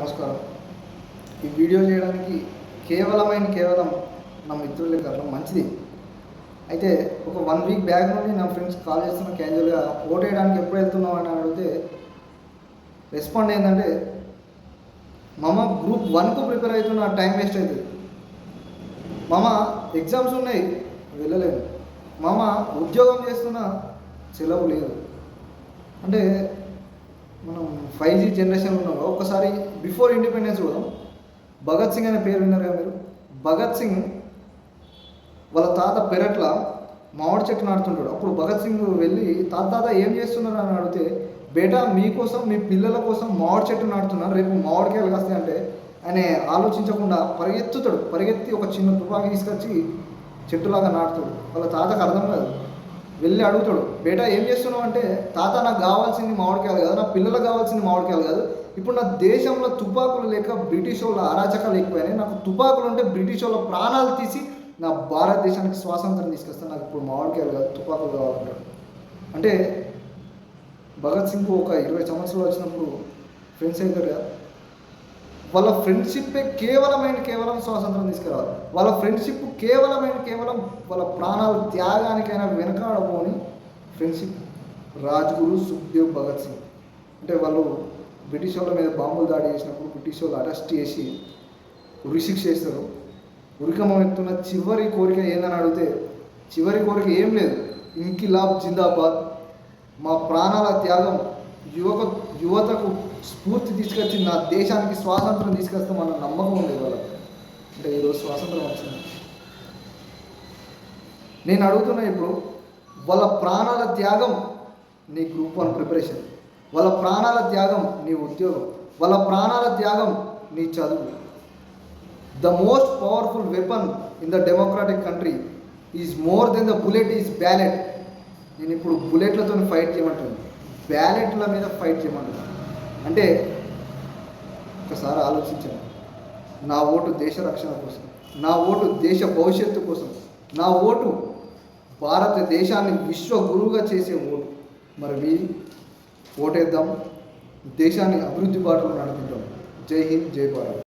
నమస్కారం. ఈ వీడియో చేయడానికి కేవలం నా మిత్రులే కారణం. మంచిది. అయితే ఒక 1 వీక్ బ్యాక్ నుండి నా ఫ్రెండ్స్ కాల్ చేస్తున్న క్యాజువల్గా ఓట్ వేయడానికి ఎప్పుడు వెళ్తున్నావు అని అడిగితే రెస్పాండ్ ఏంటంటే, మామ గ్రూప్ 1కు ప్రిపేర్ అవుతున్న టైం వేస్ట్ అవుతుంది, మామ ఎగ్జామ్స్ ఉన్నాయి వెళ్ళలేను, మామ ఉద్యోగం చేస్తున్న సెలవు లేదు. అంటే మనం 5G జనరేషన్లో ఉన్నాం. ఒక్కసారి బిఫోర్ ఇండిపెండెన్స్ కూడా భగత్ సింగ్ అనే పేరు విన్నారు కదా మీరు. భగత్ సింగ్ వాళ్ళ తాత పెరట్ల మామిడి చెట్టు నాటుతుంటాడు. అప్పుడు భగత్ సింగ్ వెళ్ళి తాత ఏం చేస్తున్నారు అని అడిగితే, బేటా మీకోసం మీ పిల్లల కోసం మామిడి చెట్టు నాటుతున్నారు, రేపు మామిడికాయలు కాస్తాయి అంటే ఆయన ఆలోచించకుండా పరిగెత్తి ఒక చిన్న తుపాకీ తీసుకొచ్చి చెట్టులాగా నాటుతాడు. వాళ్ళ తాతకు అర్థం కాదు. వెళ్ళి అడుగుతాడు, బేటా ఏం చేస్తున్నావు అంటే, తాత నాకు కావాల్సింది మామిడికాయలు కాదు, నా పిల్లలకు కావాల్సింది మామిడికాయలు కాదు, ఇప్పుడు నా దేశంలో తుపాకులు లేక బ్రిటిష్ వాళ్ళ అరాచకాలు ఎక్కువైనాయి, నాకు తుపాకులు ఉంటే బ్రిటిష్ వాళ్ళ ప్రాణాలు తీసి నా భారతదేశానికి స్వాతంత్రం తీసుకొస్తాను, నాకు ఇప్పుడు మామిడికాయలు కాదు తుపాకులు కావాలంటాడు. అంటే భగత్ సింగ్ ఒక 20 సంవత్సరాలు వచ్చినప్పుడు ఫ్రెండ్స్ అవుతారు కదా, వాళ్ళ ఫ్రెండ్షిప్పే కేవలం స్వాతంత్రం తీసుకురావాలి. వాళ్ళ ఫ్రెండ్షిప్ కేవలం వాళ్ళ ప్రాణాల త్యాగానికైనా వెనకాడబోని ఫ్రెండ్షిప్ రాజ్గురు సుఖ్దేవ్ భగత్ సింగ్. అంటే వాళ్ళు బ్రిటిష్ వాళ్ళ మీద బాంబులు దాడి చేసినప్పుడు బ్రిటిష్ వాళ్ళు అరెస్ట్ చేసి ఉరిశిక్ష చేస్తారు. ఉరికమ్మ ఎత్తున్న చివరి కోరిక ఏందని అడిగితే, చివరి కోరిక ఏం లేదు, ఇంకిలాబ్ జిందాబాద్, మా ప్రాణాల త్యాగం యువతకు స్ఫూర్తి తీసుకొచ్చి నా దేశానికి స్వాతంత్రం తీసుకొస్తామన్న నమ్మకం ఉంది వాళ్ళకి. అంటే ఈరోజు స్వాతంత్రం వచ్చింది. నేను అడుగుతున్నా, ఇప్పుడు వాళ్ళ ప్రాణాల త్యాగం నీ గ్రూప్ 1 ప్రిపరేషన్, వాళ్ళ ప్రాణాల త్యాగం నీ ఉద్యోగం, వాళ్ళ ప్రాణాల త్యాగం నీ చదువు. The most powerful weapon in the democratic country is more than the bullet is ballot. నేను ఇప్పుడు బుల్లెట్లతో ఫైట్ చేయమంటాను, బ్యాలెట్ల మీద ఫైట్ చేయమంటాను. అంటే ఒకసారి ఆలోచించాను, నా ఓటు దేశ రక్షణ కోసం, నా ఓటు దేశ భవిష్యత్తు కోసం, నా ఓటు భారతదేశాన్ని విశ్వగురువుగా చేసే ఓటు. మరి ఓటేద్దాం, దేశాన్ని అభివృద్ధి బాటలో నడిపిద్దాం. జై హింద్, జై భారత్.